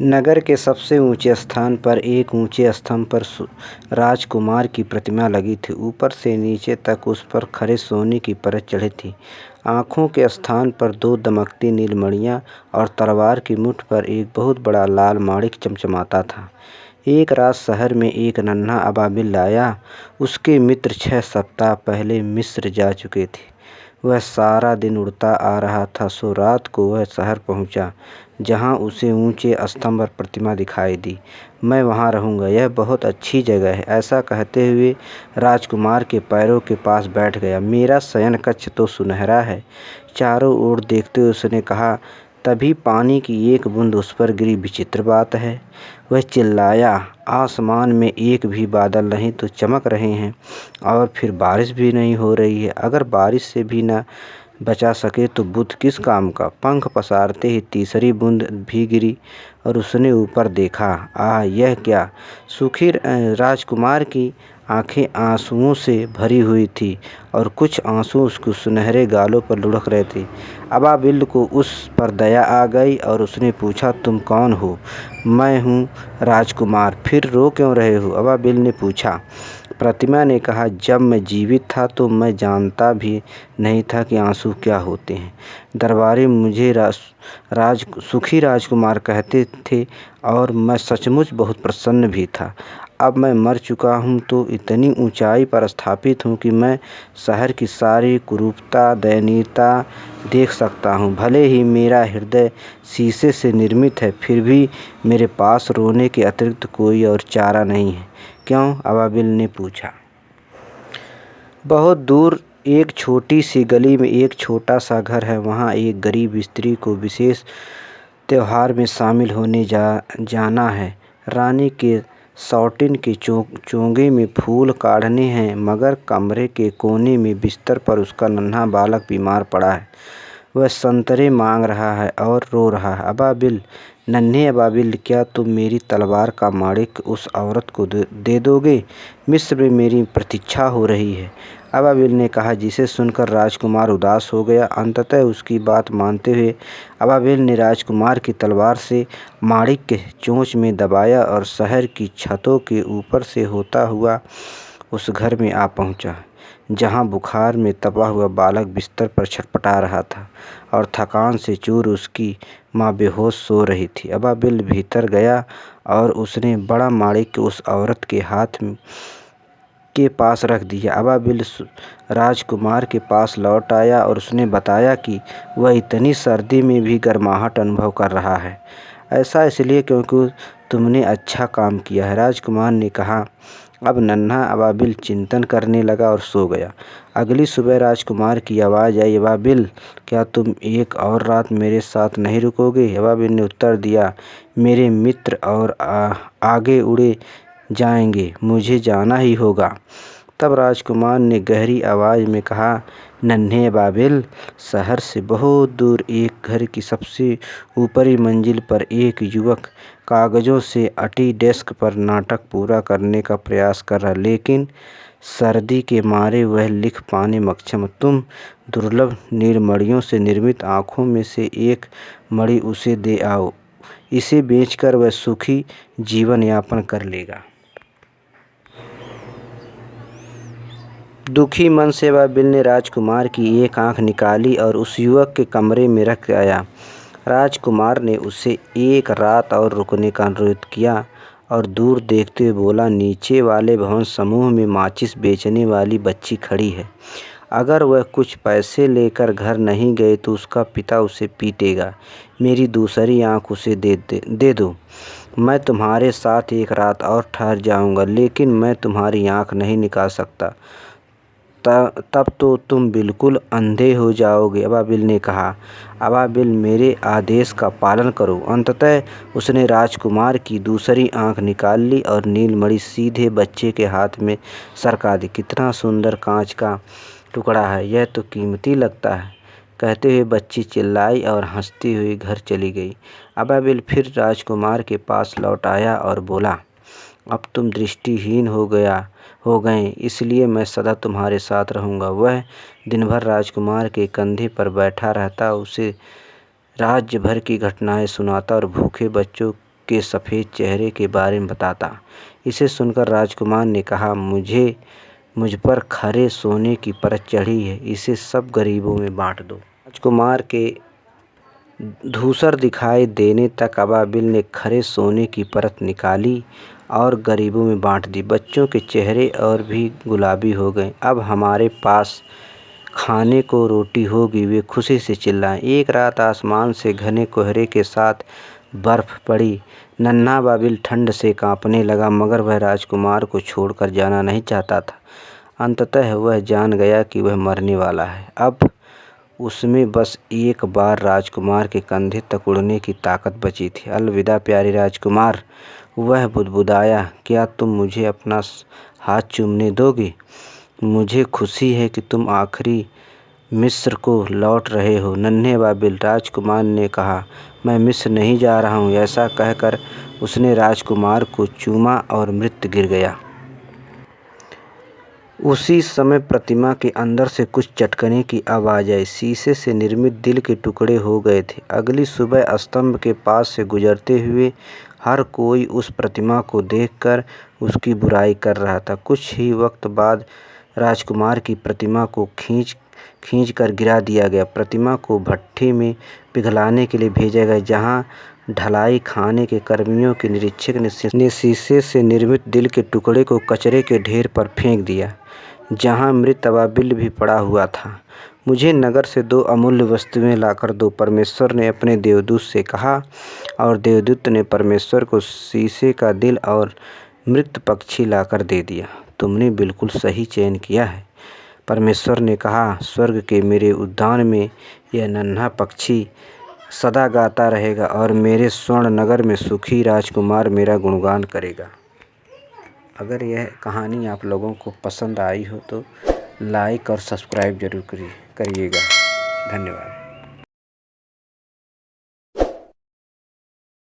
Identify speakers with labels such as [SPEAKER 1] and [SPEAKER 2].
[SPEAKER 1] नगर के सबसे ऊंचे स्थान पर एक ऊंचे स्तंभ पर राजकुमार की प्रतिमा लगी थी। ऊपर से नीचे तक उस पर खरे सोने की परत चढ़ी थी। आँखों के स्थान पर 2 दमकती नीलमणियाँ और तलवार की मुठ पर एक बहुत बड़ा लाल माणिक चमचमाता था। एक रात शहर में एक नन्हा अबाबिल आया। उसके मित्र 6 सप्ताह पहले मिस्र जा चुके थे। वह सारा दिन उड़ता आ रहा था, सो रात को वह शहर पहुंचा, जहां उसे ऊंचे स्तंभ पर प्रतिमा दिखाई दी। मैं वहां रहूंगा, यह बहुत अच्छी जगह है, ऐसा कहते हुए राजकुमार के पैरों के पास बैठ गया। मेरा शयन कक्ष तो सुनहरा है, चारों ओर देखते हुए उसने कहा। तभी पानी की एक बूंद उस पर गिरी। विचित्र बात है, वह चिल्लाया, आसमान में एक भी बादल नहीं तो चमक रहे हैं, और फिर बारिश भी नहीं हो रही है। अगर बारिश से भी न बचा सके तो बुद्ध किस काम का। पंख पसारते ही तीसरी बूंद भी गिरी और उसने ऊपर देखा। आह, यह क्या! सुखी राजकुमार की आंखें आंसुओं से भरी हुई थी और कुछ आंसू उसके सुनहरे गालों पर लुढ़क रहे थे। अबाबिल को उस पर दया आ गई और उसने पूछा, तुम कौन हो? मैं हूँ राजकुमार। फिर रो क्यों रहे हो? अबाबिल ने पूछा। प्रतिमा ने कहा, जब मैं जीवित था तो मैं जानता भी नहीं था कि आंसू क्या होते हैं। दरबारी मुझे सुखी राजकुमार कहते थे और मैं सचमुच बहुत प्रसन्न भी था। अब मैं मर चुका हूँ तो इतनी ऊंचाई पर स्थापित हूँ कि मैं शहर की सारी कुरूपता, दयनीयता देख सकता हूँ। भले ही मेरा हृदय शीशे से निर्मित है, फिर भी मेरे पास रोने के अतिरिक्त कोई और चारा नहीं है। क्यों? अबाबिल ने पूछा। बहुत दूर एक छोटी सी गली में एक छोटा सा घर है। वहाँ एक गरीब स्त्री को विशेष त्योहार में शामिल होने जाना है। रानी के शौटिन के चोंगे में फूल काढ़ने हैं, मगर कमरे के कोने में बिस्तर पर उसका नन्हा बालक बीमार पड़ा है। वह संतरे मांग रहा है और रो रहा है। अबाबिल, नन्हे अबाबिल, क्या तुम मेरी तलवार का माणिक उस औरत को दे दोगे? मिस्र में मेरी प्रतीक्षा हो रही है, अबाबिल ने कहा, जिसे सुनकर राजकुमार उदास हो गया। अंततः उसकी बात मानते हुए अबाबिल ने राजकुमार की तलवार से माणिक के चोंच में दबाया और शहर की छतों के ऊपर से होता हुआ उस घर में आ पहुंचा, जहां बुखार में तपा हुआ बालक बिस्तर पर छटपटा रहा था और थकान से चूर उसकी माँ बेहोश सो रही थी। अबाबिल भीतर गया और उसने बड़ा माणिक उस औरत के हाथ के पास रख दिया। अबाबिल राजकुमार के पास लौट आया और उसने बताया कि वह इतनी सर्दी में भी गर्माहट अनुभव कर रहा है। ऐसा इसलिए क्योंकि तुमने अच्छा काम किया है, राजकुमार ने कहा। अब नन्हा अबाबिल चिंतन करने लगा और सो गया। अगली सुबह राजकुमार की आवाज़ आई, अबाबिल, क्या तुम एक और रात मेरे साथ नहीं रुकोगे? अबाबिल ने उत्तर दिया, मेरे मित्र और आगे उड़े जाएंगे, मुझे जाना ही होगा। तब राजकुमार ने गहरी आवाज़ में कहा, नन्हे अबाबिल, शहर से बहुत दूर एक घर की सबसे ऊपरी मंजिल पर एक युवक कागज़ों से अटी डेस्क पर नाटक पूरा करने का प्रयास कर रहा, लेकिन सर्दी के मारे वह लिख पाने में अक्षम। तुम दुर्लभ नीलमणियों से निर्मित आँखों में से एक मणि उसे दे आओ। इसे बेचकर वह सुखी जीवन यापन कर लेगा। दुखी मन से अबाबिल ने राजकुमार की एक आँख निकाली और उस युवक के कमरे में रख आया। राजकुमार ने उसे एक रात और रुकने का अनुरोध किया और दूर देखते हुए बोला, नीचे वाले भवन समूह में माचिस बेचने वाली बच्ची खड़ी है। अगर वह कुछ पैसे लेकर घर नहीं गए तो उसका पिता उसे पीटेगा। मेरी दूसरी आँख उसे दे दो। मैं तुम्हारे साथ एक रात और ठहर जाऊंगा, लेकिन मैं तुम्हारी आँख नहीं निकाल सकता। तब तो तुम बिल्कुल अंधे हो जाओगे, अबाबिल ने कहा। अबाबिल, मेरे आदेश का पालन करो। अंततः उसने राजकुमार की दूसरी आँख निकाल ली और नीलमणि सीधे बच्चे के हाथ में सरका दी। कितना सुंदर कांच का टुकड़ा है, यह तो कीमती लगता है, कहते हुए बच्ची चिल्लाई और हंसती हुई घर चली गई। अबाबिल फिर राजकुमार के पास लौट आया और बोला, अब तुम दृष्टिहीन हो गए, इसलिए मैं सदा तुम्हारे साथ रहूँगा। वह दिन भर राजकुमार के कंधे पर बैठा रहता, उसे राज्य भर की घटनाएं सुनाता और भूखे बच्चों के सफ़ेद चेहरे के बारे में बताता। इसे सुनकर राजकुमार ने कहा, मुझ पर खरे सोने की परत चढ़ी है, इसे सब गरीबों में बांट दो। राजकुमार के धूसर दिखाई देने तक अबाबिल ने खरे सोने की परत निकाली और गरीबों में बांट दी। बच्चों के चेहरे और भी गुलाबी हो गए। अब हमारे पास खाने को रोटी होगी, वे खुशी से चिल्लाए। एक रात आसमान से घने कोहरे के साथ बर्फ़ पड़ी। नन्हा अबाबिल ठंड से कांपने लगा, मगर वह राजकुमार को छोड़कर जाना नहीं चाहता था। अंततः वह जान गया कि वह मरने वाला है। अब उसमें बस एक बार राजकुमार के कंधे तक उड़ने की ताकत बची थी। अलविदा प्यारे राजकुमार, वह बुदबुदाया, क्या तुम मुझे अपना हाथ चूमने दोगे? मुझे खुशी है कि तुम आखिरी मिस्र को लौट रहे हो। नन्हे अबाबिल, राजकुमार ने कहा, मैं मिस्र नहीं जा रहा हूँ। ऐसा कहकर उसने राजकुमार को चूमा और मृत गिर गया। उसी समय प्रतिमा के अंदर से कुछ चटकने की आवाज़ आई। शीशे से निर्मित दिल के टुकड़े हो गए थे। अगली सुबह स्तंभ के पास से गुजरते हुए हर कोई उस प्रतिमा को देखकर उसकी बुराई कर रहा था। कुछ ही वक्त बाद राजकुमार की प्रतिमा को खींच कर गिरा दिया गया। प्रतिमा को भट्ठी में पिघलाने के लिए भेजा गया, जहाँ ढलाई खाने के कर्मियों के निरीक्षक ने शीशे से निर्मित दिल के टुकड़े को कचरे के ढेर पर फेंक दिया, जहाँ मृत अबाबिल भी पड़ा हुआ था। मुझे नगर से 2 अमूल्य वस्तुएं लाकर दो, परमेश्वर ने अपने देवदूत से कहा, और देवदूत ने परमेश्वर को शीशे का दिल और मृत पक्षी लाकर दे दिया। तुमने बिल्कुल सही चयन किया है, परमेश्वर ने कहा। स्वर्ग के मेरे उद्यान में यह नन्हा पक्षी सदा गाता रहेगा और मेरे स्वर्ण नगर में सुखी राजकुमार मेरा गुणगान करेगा। अगर यह कहानी आप लोगों को पसंद आई हो तो लाइक और सब्सक्राइब जरूर करिएगा। धन्यवाद।